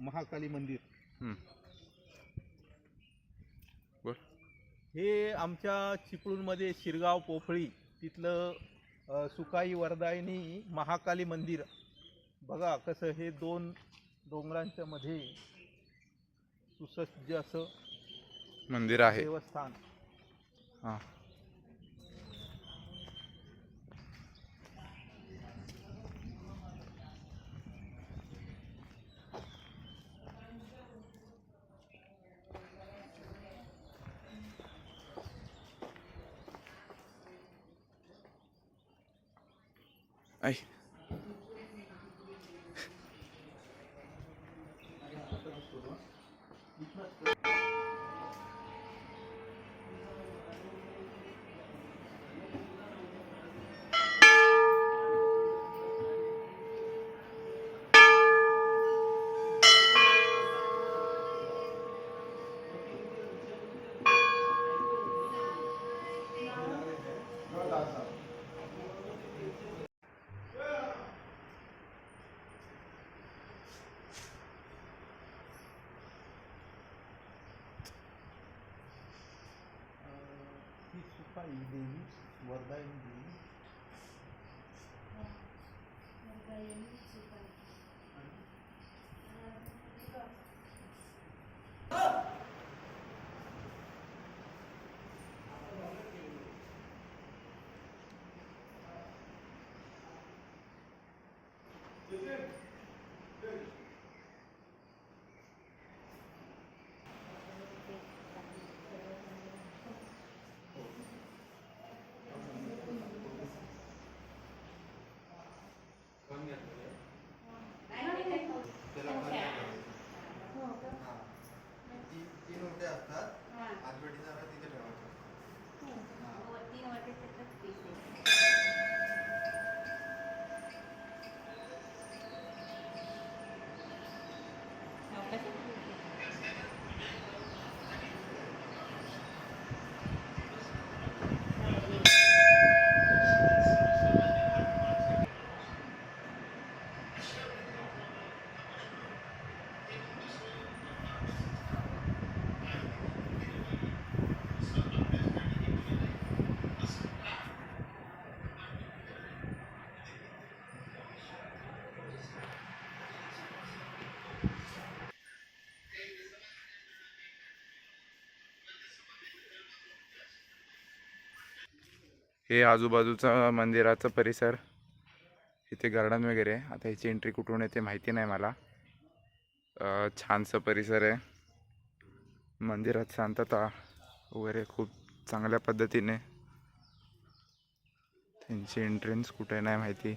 महाकाली मंदिर बोल. हे आमच्या चिपळूणमध्ये शिरगाव पोफळी तिथलं सुकाई वरदायिनी महाकाली मंदिर. बघा कसं हे दोन डोंगरांच्या मध्ये सुसज्ज असं मंदिर आहे, देवस्थान. हां. ऐ ही सुकाई देवी वरदायिनी देवी हे आजूबाजूचा मंदिराचा परिसर, इथे गार्डन वगैरे आहे. आता ह्याची एंट्री कुठून येते माहिती नाही मला. छानसा परिसर आहे, मंदिरात शांतता वगैरे खूप चांगल्या पद्धतीने. त्यांची एंट्रन्स कुठे नाही माहिती.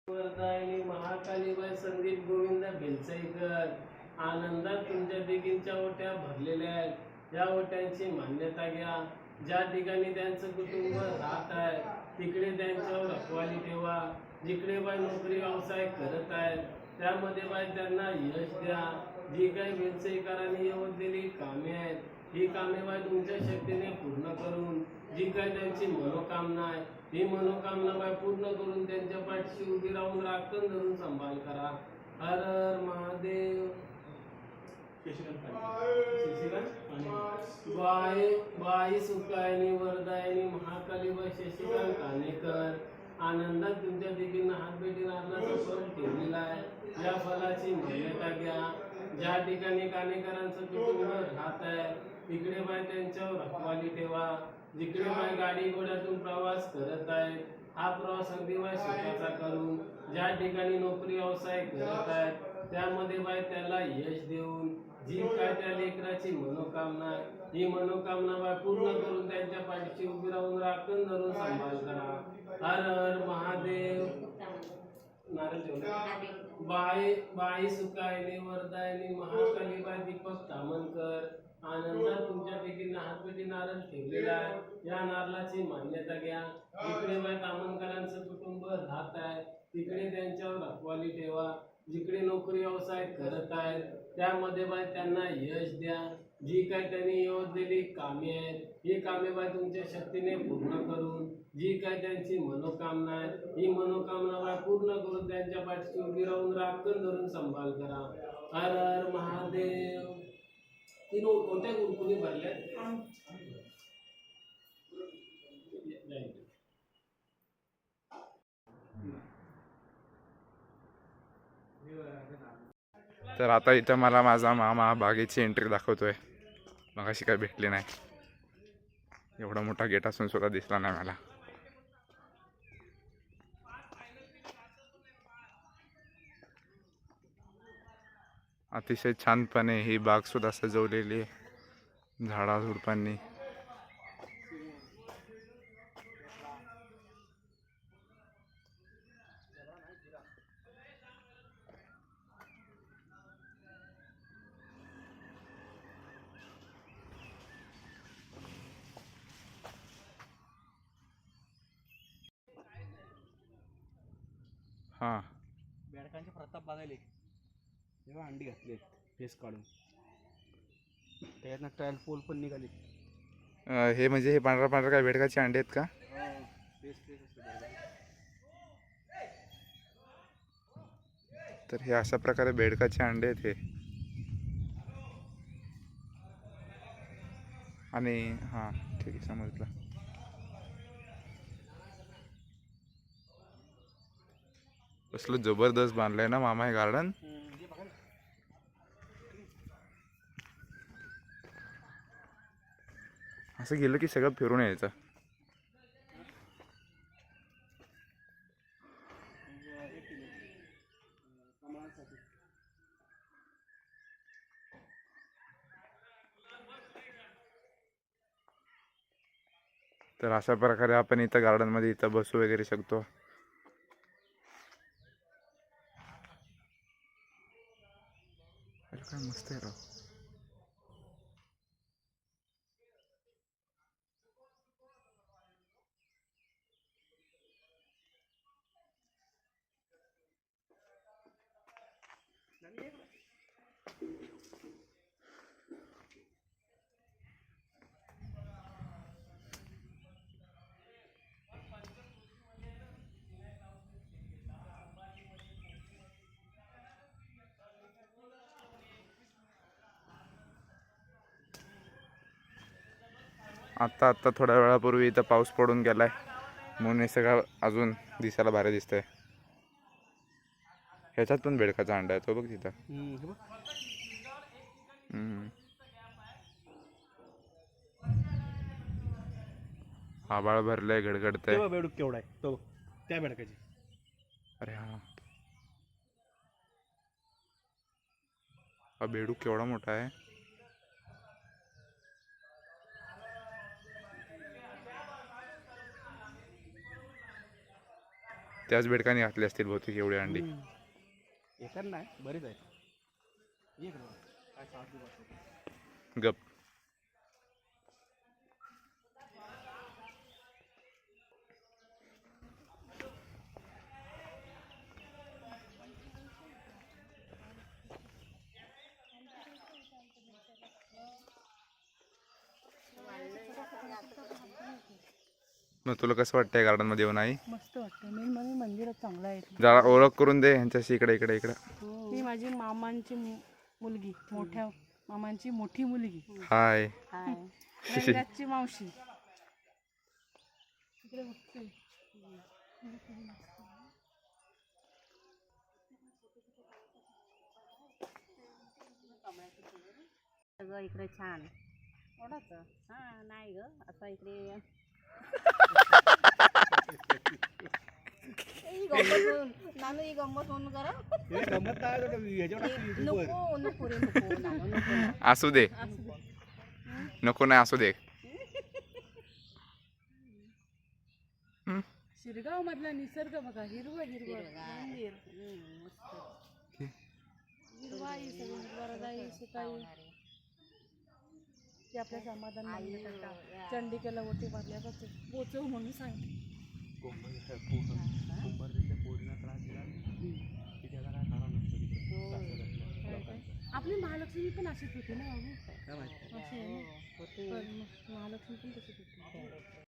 वरदायिनी महाकालीबाई संदीप गोविंद बेलचईकर, आनंदात तुमच्या दिगींच्या ओट्या भरलेल्या आहेत. या ओट्यांची मान्यता घ्या. ज्या ठिकाणी त्यांचं कुटुंब राहत आहे तिकडे त्यांच्यावर रखवाली ठेवा. जिकडे बाई नोकरी व्यवसाय करत आहेत त्यामध्ये बाई त्यांना यश द्या. जी काही बेलचईकरांनी योजलेली कामे आहेत ही कामे बाई तुमच्या शक्तीने पूर्ण करून जी काही त्यांची मनोकामना आहे ही मनोकामना बाय पूर्ण करून त्यांच्या पाठीशी उभी राहून राखण धरून सांभाळ करा. हर हर महादेव. बाई सुकायनी वरदायिनी महाकालीबाई शशिकांत कानेकर, आनंदात तुमच्या दिगींना हात भेटी नारळाचा फल ठेवलेला आहे. या फलाची मान्यता घ्या. ज्या ठिकाणी कानेकरांचं कुटुंब राहत आहे तिकडे बाय त्यांच्यावर रखवाली ठेवा. जिकडे बाय गाडी घोड्यातून प्रवास करत आहेत हा प्रवास अगदी बाय सुखाचा करून ज्या ठिकाणी नोकरी व्यवसाय करत आहेत त्यामध्ये बाय त्याला यश देऊन जी काय त्या लेकराची मनोकामना आहे ही मनोकामना बाय पूर्ण करून त्यांच्या पाठीशी उभी राहून राखण धरून सांभाळ करा. हर हर महादेव. नारळ ठेवलं. बाई सुकायली वरदायनी महाकाली बाई दीपक तामणकर आनंदात तुमच्यापैकी हातपेटी नारळ ठेवलेला आहे. या नारळाची मान्यता घ्या. जिकडे बाई तामणकरांचं कुटुंब राहत आहे तिकडे त्यांच्यावर रखवाली ठेवा. जिकडे नोकरी व्यवसाय करत आहेत त्यामध्ये बाई त्यांना यश द्या. जी काय त्यांनी योजलेली कामे आहेत ही कामे बाई तुमच्या शक्तीने पूर्ण करून जी काय त्यांची मनोकामना आहे ही मनोकामना बाई पूर्ण करून त्यांच्या पाठीशी उभी राहून राखण धरून सांभाळ करा. हर हर महादेव. तीन कोणत्या कुणी भरल्या तर आता इथं मला माझा मामा बागेची एंट्री दाखवतोय. मग अशी काय भेटली नाही. एवढा मोठा गेट असून सुद्धा दिसला नाही मला. अतिशय छानपणे ही बाग सुद्धा सजवलेली आहे झाडाझुडपांनी. हां, बेडकांचे प्रताप बघायले तेव्हा अंडी घातले फेस काढून त्याच्यातनं ट्रायल पोल पण निघाले. हे म्हणजे हे पांढरा पांढरा काय बेडकाचे अंडे आहेत का? फेस असते. तर हे अशा प्रकारे बेडकाचे अंडे आहेत हे. आणि हां ठीक आहे समजलं. कसलं जबरदस्त बांधलंय ना मामा हे गार्डन. असं गेलं की सगळं फिरून यायचं. तर अशा प्रकारे आपण इथं गार्डनमध्ये इथं बसू वगैरे शकतो. अरे काय मस्त आहे राव. आत्ता थोड्या वेळापूर्वी इथं पाऊस पडून गेलाय म्हणून हे सगळं अजून दिसायला भारी दिसतंय. ह्याच्यात पण बेडकाचा अंडा आहे तो बघ तिथं. आभाळ भरलंय गडगडतंय. बेडूक केवढा आहे तो त्या बेडकाची. अरे हा बेडूक केवढा मोठा आहे. त्याच बेडकाने घातली असतील बहुतेक एवढी अंडी. एकर नाही बरेच आहेत. गप. मग तुला कसं वाटतंय गार्डन मध्ये येऊन आई? मस्त वाटतं. मेन म्हणजे मंदिरात चांगलं आहे. जरा ओळख करून दे ह्यांच्याशी. इकडे इकडे इकडे. ही माझी मामांची मुलगी, मोठ्या मामांची मोठी मुलगी. हाय. रंगाची मावशी. इकडे बघते. सगळं इकडे छान ओढाच. हा नाही ग असं इकडे नानू ही गंमत म्हणून करा. नको नको रे नको नानू नको. असू दे. नको नाही असू दे. शिरगाव मधला निसर्ग बघा, हिरवं हिरवं हिरवंगार. मंदिर, मस्त हिरवाई सगळी वरदाई सुकाई. ते आपल्या समाधान मागण्याकरता चंडिकेला ओटी मारल्याचा पोचव म्हणून सांगते. कुंभारच्या पोरीला त्रास दिला की त्याला काय खरा नसतो तिकडे. आपली महालक्ष्मी पण अशीच होती ना बाबू, काय माहिती अशी आहे ना. होते पण महालक्ष्मी पण तशीच होती.